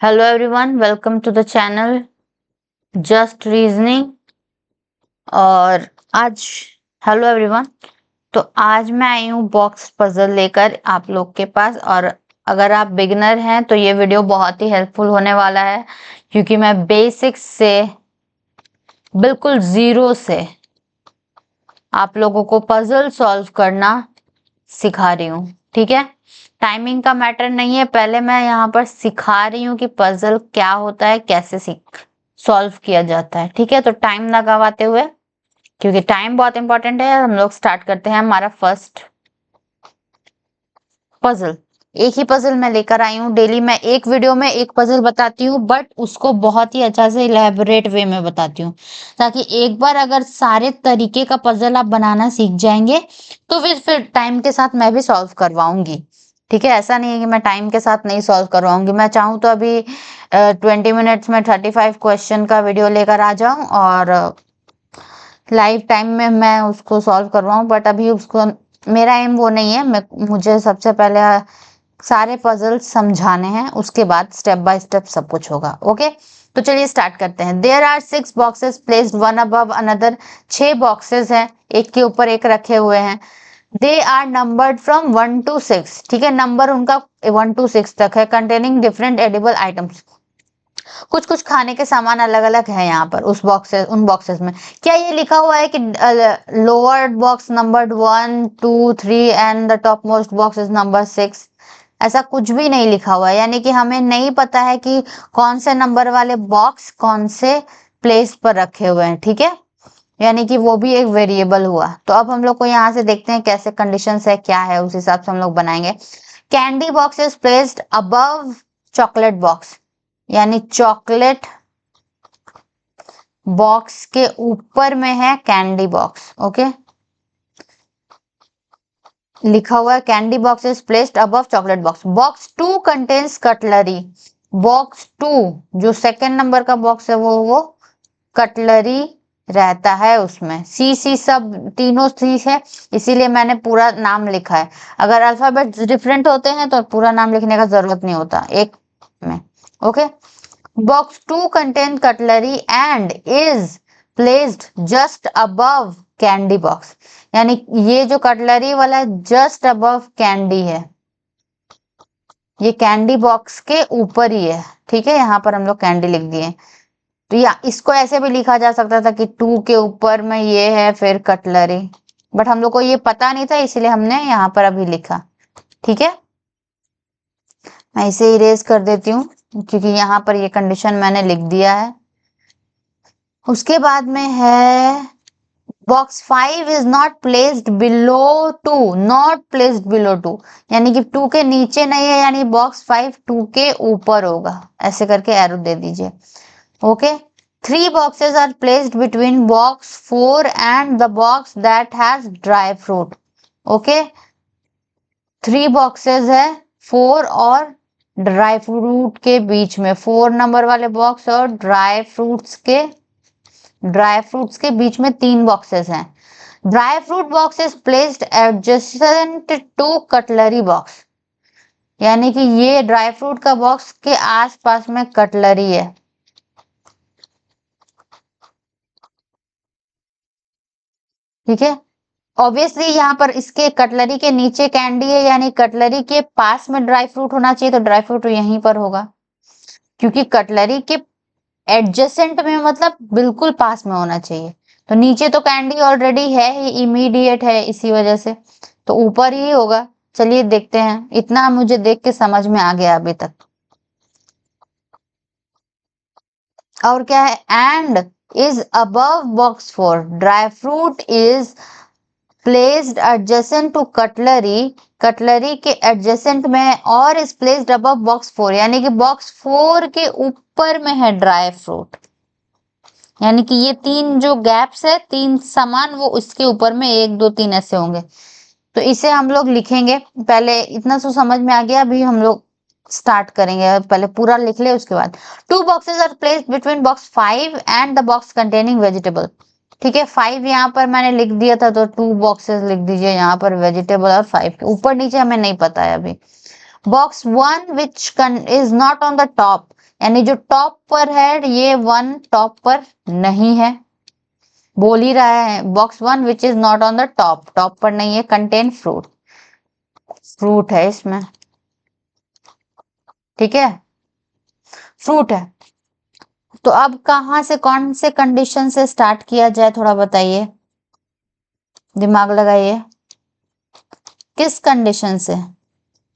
Hello everyone, welcome to the channel Just Reasoning. और आज hello everyone, तो आज मैं आई हूँ बॉक्स पजल लेकर आप लोग के पास। और अगर आप बिगिनर हैं तो ये वीडियो बहुत ही हेल्पफुल होने वाला है, क्योंकि मैं बेसिक्स से बिल्कुल जीरो से आप लोगों को पजल सॉल्व करना सिखा रही हूँ। ठीक है, टाइमिंग का मैटर नहीं है, पहले मैं यहाँ पर सिखा रही हूँ कि पजल क्या होता है, कैसे सॉल्व किया जाता है। ठीक है, तो टाइम ना गवाते हुए, क्योंकि टाइम बहुत इंपॉर्टेंट है, हम लोग स्टार्ट करते हैं हमारा फर्स्ट पजल। एक ही पजल मैं लेकर आई हूँ। डेली मैं एक वीडियो में एक पजल बताती हूँ, बट उसको बहुत ही अच्छा से इलेबोरेट वे में बताती हूँ, ताकि एक बार अगर सारे तरीके का पजल आप बनाना सीख जाएंगे तो फिर टाइम के साथ मैं भी सॉल्व करवाऊंगी। ठीक है, ऐसा नहीं है कि मैं टाइम के साथ नहीं सॉल्व करवाऊंगी। मैं चाहूँ तो अभी 20 मिनट्स में 35 क्वेश्चन का वीडियो लेकर आ जाऊं और लाइव टाइम में मैं उसको सॉल्व करवाऊं, बट अभी उसको मेरा एम वो नहीं है। मुझे सबसे पहले सारे पजल समझाने हैं, उसके बाद स्टेप बाय स्टेप सब कुछ होगा। ओके, तो चलिए स्टार्ट करते हैं। There are 6 boxes placed one above another. 6 boxes हैं, एक के ऊपर एक रखे हुए हैं। They are numbered from 1 to 6। ठीक है, नंबर उनका 1 to 6 तक है। कंटेनिंग डिफरेंट एडिबल आइटम्स, कुछ कुछ खाने के सामान अलग अलग है यहाँ पर उन बॉक्सेस में। क्या ये लिखा हुआ है कि lower box numbered 1 2 3 and the top most box is number 6? ऐसा कुछ भी नहीं लिखा हुआ है, यानी कि हमें नहीं पता है कि कौन से नंबर वाले बॉक्स कौन से प्लेस पर रखे हुए हैं। ठीक है, यानी कि वो भी एक वेरिएबल हुआ। तो अब हम लोग को यहाँ से देखते हैं कैसे कंडीशंस है, क्या है, उस हिसाब से हम लोग बनाएंगे। Candy box is placed above chocolate box, यानी चॉकलेट बॉक्स के ऊपर में है कैंडी बॉक्स। ओके, लिखा हुआ है candy box is placed above chocolate box. Box 2 contains cutlery. Box 2 जो सेकेंड नंबर का बॉक्स है वो कटलरी रहता है उसमें। सी सब तीनों सी है, इसीलिए मैंने पूरा नाम लिखा है। अगर अल्फाबेट डिफरेंट होते हैं तो पूरा नाम लिखने का जरूरत नहीं होता एक में। Okay, Box 2 contain cutlery and is placed just above candy box। यानी ये जो कटलरी वाला जस्ट अबव कैंडी है, ये कैंडी बॉक्स के ऊपर ही है। ठीक है, यहाँ पर हम लोग कैंडी लिख दिए। तो या इसको ऐसे भी लिखा जा सकता था कि 2 के ऊपर में ये है फिर कटलरी, बट हम लोग को ये पता नहीं था, इसलिए हमने यहाँ पर अभी लिखा। ठीक है, मैं इसे इरेज कर देती हूँ, क्योंकि यहाँ पर ये कंडीशन मैंने लिख दिया है। उसके बाद में है box 5 is not placed below 2। Not placed below 2 यानी कि 2 के नीचे नहीं है, यानी बॉक्स 5 2 के ऊपर होगा। ऐसे करके एरो दे दीजिए। Okay, 3 boxes are placed between box 4 and the box that has dry fruit। Okay, 3 boxes है 4 और ड्राई फ्रूट के बीच में। 4 नंबर वाले बॉक्स और ड्राई फ्रूट्स के बीच में 3 बॉक्सेस हैं। Dry fruit box is placed adjacent to cutlery box, यानी कि ये ड्राई फ्रूट का बॉक्स के आसपास में कटलरी है। ठीक है, ऑब्वियसली यहाँ पर इसके कटलरी के नीचे कैंडी है, यानी कटलरी के पास में ड्राई फ्रूट होना चाहिए, तो ड्राई फ्रूट यहीं पर होगा, क्योंकि कटलरी के एडजेसेंट में मतलब बिल्कुल पास में होना चाहिए। तो नीचे तो कैंडी ऑलरेडी है, ये इमीडिएट है, इसी वजह से तो ऊपर ही होगा। चलिए देखते हैं, इतना मुझे देख के समझ में आ गया अभी तक। और क्या है, and is above box 4। Dry fruit is placed adjacent to cutlery, cutlery के एडजेसेंट में, और इज प्लेस्ड अबव बॉक्स 4, यानी कि बॉक्स 4 के ऊपर में है ड्राई फ्रूट। यानी कि ये 3 जो गैप्स है, 3 सामान, वो इसके ऊपर में 1 2 3 ऐसे होंगे। तो इसे हम लोग लिखेंगे। पहले इतना तो समझ में आ गया, अभी हम लोग स्टार्ट करेंगे। पहले पूरा लिख ले, उसके बाद 2 boxes are placed between box 5 and the box containing vegetable. ठीक है, 5 यहाँ पर मैंने लिख दिया था, तो 2 boxes लिख दीजिए यहाँ पर वेजिटेबल, और 5 के ऊपर नीचे हमें नहीं पता है अभी। Box one which is not on the top, यानी जो टॉप पर है ये वन टॉप पर नहीं है, बोल ही रहा है box one which is not on the top, top पर नहीं है, कंटेन फ्रूट, फ्रूट है इसमें, ठीक है, फ्रूट है। तो अब कहां से, कौन से कंडीशन से स्टार्ट किया जाए, थोड़ा बताइए, दिमाग लगाइए, किस कंडीशन से?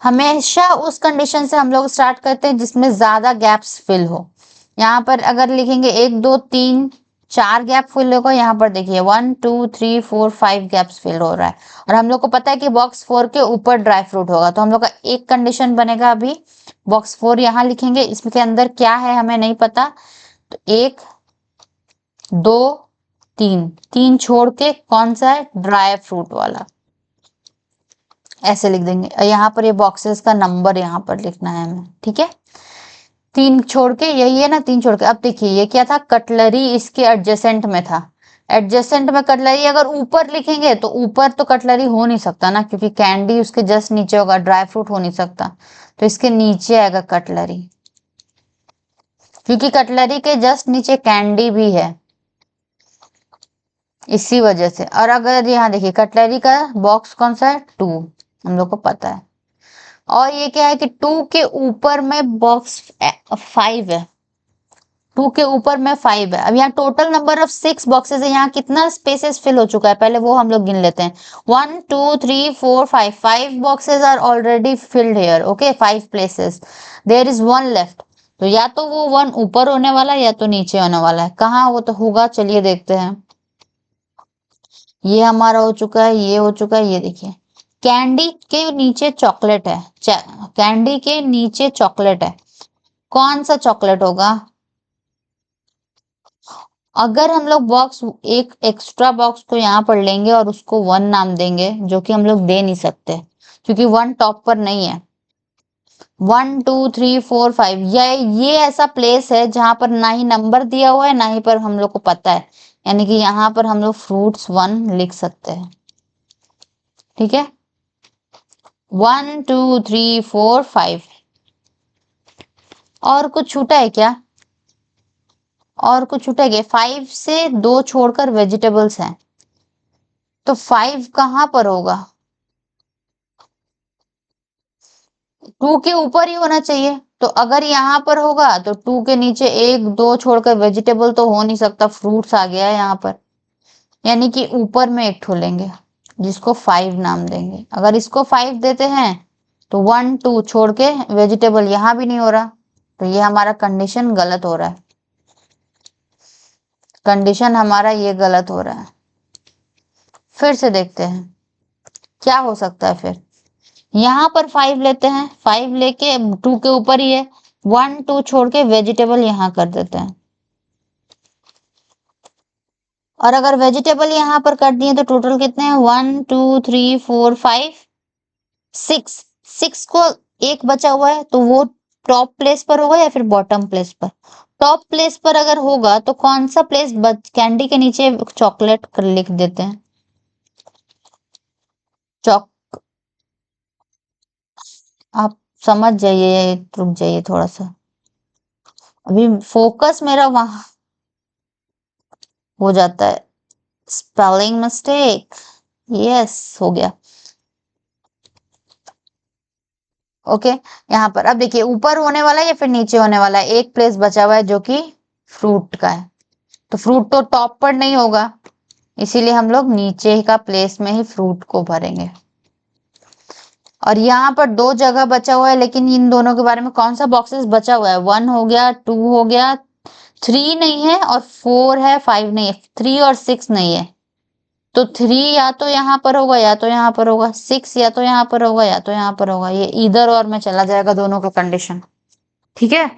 हमेशा उस कंडीशन से हम लोग स्टार्ट करते हैं जिसमें ज्यादा गैप्स फिल हो। यहाँ पर अगर लिखेंगे 1 2 3 4 गैप फिल होगा, यहाँ पर देखिए 1 2 3 4 5 गैप्स फिल हो रहा है, और हम लोग को पता है कि बॉक्स 4 के ऊपर ड्राई फ्रूट होगा, तो हम लोग का एक कंडीशन बनेगा, अभी बॉक्स 4 यहाँ लिखेंगे, इसके अंदर क्या है हमें नहीं पता, तो 1 2 3, 3 छोड़ के कौन सा है, ड्राई फ्रूट वाला, ऐसे लिख देंगे। और यहाँ पर ये बॉक्सेस का नंबर यहाँ पर लिखना है हमें, ठीक है, 3 छोड़ के, यही है ना, 3 छोड़ के। अब देखिए ये क्या था, कटलरी इसके एडजेसेंट में था, एडजेसेंट में कटलरी, अगर ऊपर लिखेंगे तो ऊपर तो कटलरी हो नहीं सकता ना, क्योंकि कैंडी उसके जस्ट नीचे होगा, ड्राई फ्रूट हो नहीं सकता, तो इसके नीचे आएगा कटलरी, क्योंकि कटलरी के जस्ट नीचे कैंडी भी है, इसी वजह से। और अगर यहाँ देखिए कटलरी का बॉक्स कौन सा है, 2, हम लोग को पता है, और ये क्या है कि 2 के ऊपर में बॉक्स 5 है, 2 के ऊपर में 5 है। अब यहाँ टोटल नंबर ऑफ 6 बॉक्सेस है, यहाँ कितना स्पेसेस फिल हो चुका है, पहले वो हम लोग गिन लेते हैं, 1 2 3 4 5, 5 boxes are already filled here, okay, 5 places, there is 1 left, तो या तो वो 1 ऊपर होने वाला है या तो नीचे होने वाला है, कहाँ वो तो होगा, चलिए देखते हैं। ये हमारा हो चुका है, ये हो चुका है, ये देखिए कैंडी के नीचे चॉकलेट है, कैंडी के नीचे चॉकलेट है, कौन सा चॉकलेट होगा? अगर हम लोग बॉक्स, एक एक्स्ट्रा बॉक्स को यहाँ पर लेंगे और उसको 1 नाम देंगे, जो कि हम लोग दे नहीं सकते क्योंकि 1 टॉप पर नहीं है, 1 2 3 4 5, ये ऐसा प्लेस है जहां पर ना ही नंबर दिया हुआ है, ना ही पर हम लोग को पता है, यानी कि यहाँ पर हम लोग फ्रूट्स 1 लिख सकते हैं, ठीक है, 1 2 3 4 5। और कुछ छूटा है क्या? और कुछ छूटा है क्या? 5 से 2 छोड़कर वेजिटेबल्स हैं, तो 5 कहाँ पर होगा? 2 के ऊपर ही होना चाहिए, तो अगर यहाँ पर होगा तो 2 के नीचे 1 2 छोड़कर वेजिटेबल तो हो नहीं सकता, फ्रूट्स आ गया है यहाँ पर, यानी कि ऊपर में एक ठो लेंगे जिसको 5 नाम देंगे। अगर इसको 5 देते हैं तो 1 2 छोड़ के वेजिटेबल यहाँ भी नहीं हो रहा, तो ये हमारा कंडीशन गलत हो रहा है, कंडीशन हमारा ये गलत हो रहा है। फिर से देखते हैं क्या हो सकता है। फिर यहाँ पर 5 लेते हैं, 5 लेके 2 के ऊपर ही है, 1 2 छोड़ के वेजिटेबल यहाँ कर देते हैं, और अगर वेजिटेबल यहाँ पर कर दिए तो टोटल कितने हैं, 1 2 3 4 5 6, 6 को एक बचा हुआ है, तो वो टॉप प्लेस पर होगा या फिर बॉटम प्लेस पर? टॉप प्लेस पर अगर होगा तो कौन सा प्लेस, कैंडी के नीचे चॉकलेट लिख देते हैं, चॉक, आप समझ जाइए, रुक जाइए थोड़ा सा, अभी फोकस मेरा वहां हो जाता है, स्पेलिंग मिस्टेक, यस हो गया, ओके। यहाँ पर अब देखिए ऊपर होने वाला है या फिर नीचे होने वाला है, एक प्लेस बचा हुआ है जो कि फ्रूट का है, तो फ्रूट तो टॉप पर नहीं होगा, इसीलिए हम लोग नीचे का प्लेस में ही फ्रूट को भरेंगे। और यहाँ पर 2 जगह बचा हुआ है, लेकिन इन दोनों के बारे में कौन सा बॉक्सेस बचा हुआ है, 1 हो गया, 2 हो गया, 3 नहीं है और 4 है, 5 नहीं है, 3 और 6 नहीं है, तो 3 या तो यहाँ पर होगा या तो यहाँ पर होगा, 6 या तो यहाँ पर होगा या तो यहाँ पर होगा, ये इधर और में चला जाएगा दोनों का कंडीशन, ठीक है।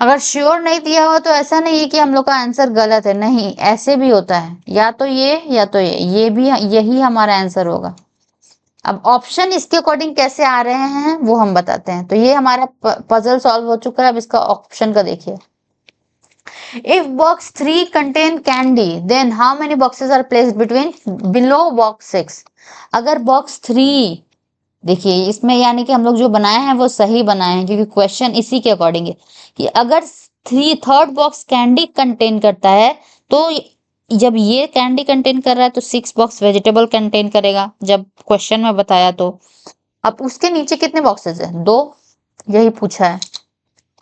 अगर श्योर नहीं दिया हो तो ऐसा नहीं है कि हम लोग का आंसर गलत है, नहीं, ऐसे भी होता है, या तो ये या तो ये भी, यही हमारा आंसर होगा। अब ऑप्शन इसके अकॉर्डिंग कैसे आ रहे हैं वो हम बताते हैं। तो ये हमारा पजल सॉल्व हो चुका है, अब इसका ऑप्शन का देखिए। If box 3 contain candy, then how many boxes are placed between below box 6? अगर box 3 देखिए इसमें यानी कि हम लोग जो बनाए हैं वो सही बनाए हैं, क्योंकि क्वेश्चन इसी के अकॉर्डिंग है कि अगर थर्ड बॉक्स कैंडी कंटेन करता है तो जब ये कैंडी कंटेन कर रहा है तो 6 बॉक्स वेजिटेबल कंटेन करेगा, जब क्वेश्चन में बताया तो। अब उसके नीचे कितने बॉक्सेस है? 2, यही पूछा है।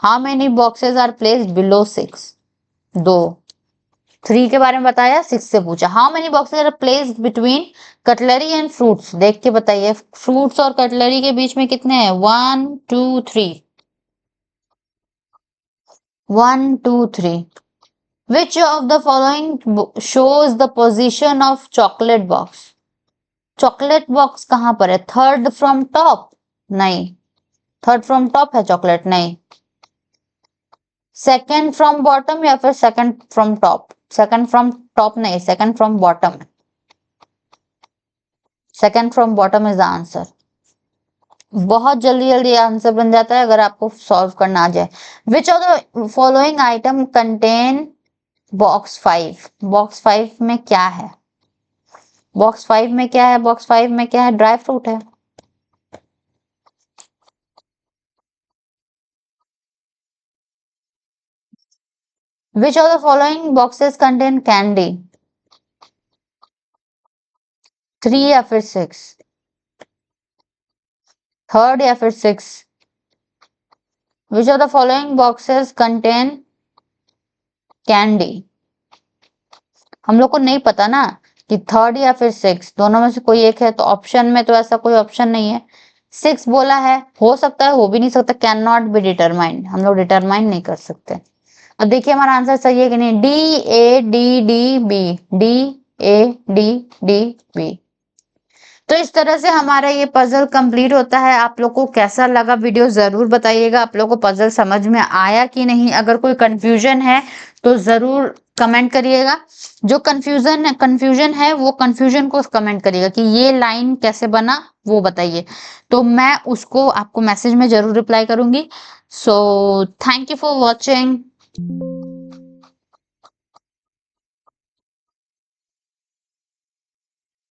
How many boxes are placed below 6? 2। 3 के बारे में बताया, 6 से पूछा। How many boxes are placed between cutlery and fruits? देख के बताइए, फ्रूट्स और कटलरी के बीच में कितने हैं? 1 2 3। 1 2 3। Which of the following shows the position of chocolate box? Chocolate box कहां पर है? Third from top? नहीं। थर्ड फ्रॉम टॉप है चॉकलेट? नहीं। सेकंड फ्रॉम बॉटम या फिर second from top? Second from top नहीं, second from bottom. Second from bottom is the answer. बहुत जल्दी जल्दी आंसर बन जाता है अगर आपको सॉल्व करना आ जाए। Which of the following atom contain box 5? Box 5 में क्या है? बॉक्स 5 में क्या है? बॉक्स 5 में क्या है? ड्राई फ्रूट है। Which of the following boxes contain candy? 3 या फिर 6? थर्ड या फिर 6? Which of the following boxes contain candy? हम लोग को नहीं पता ना कि थर्ड या फिर 6, दोनों में से कोई एक है, तो ऑप्शन में तो ऐसा कोई ऑप्शन नहीं है। 6 बोला है, हो सकता है, हो भी नहीं सकता। कैन नॉट बी डिटरमाइंड, हम लोग डिटरमाइन नहीं कर सकते। अब देखिए हमारा आंसर सही है कि नहीं? DADDB। DADDB। तो इस तरह से हमारा ये पजल कंप्लीट होता है। आप लोग को कैसा लगा वीडियो जरूर बताइएगा। आप लोग को पजल समझ में आया कि नहीं? अगर कोई कंफ्यूजन है तो जरूर कमेंट करिएगा। जो कंफ्यूजन है वो कंफ्यूजन को कमेंट करिएगा कि ये लाइन कैसे बना, वो बताइए, तो मैं उसको आपको मैसेज में जरूर रिप्लाई करूंगी। So thank you for watching.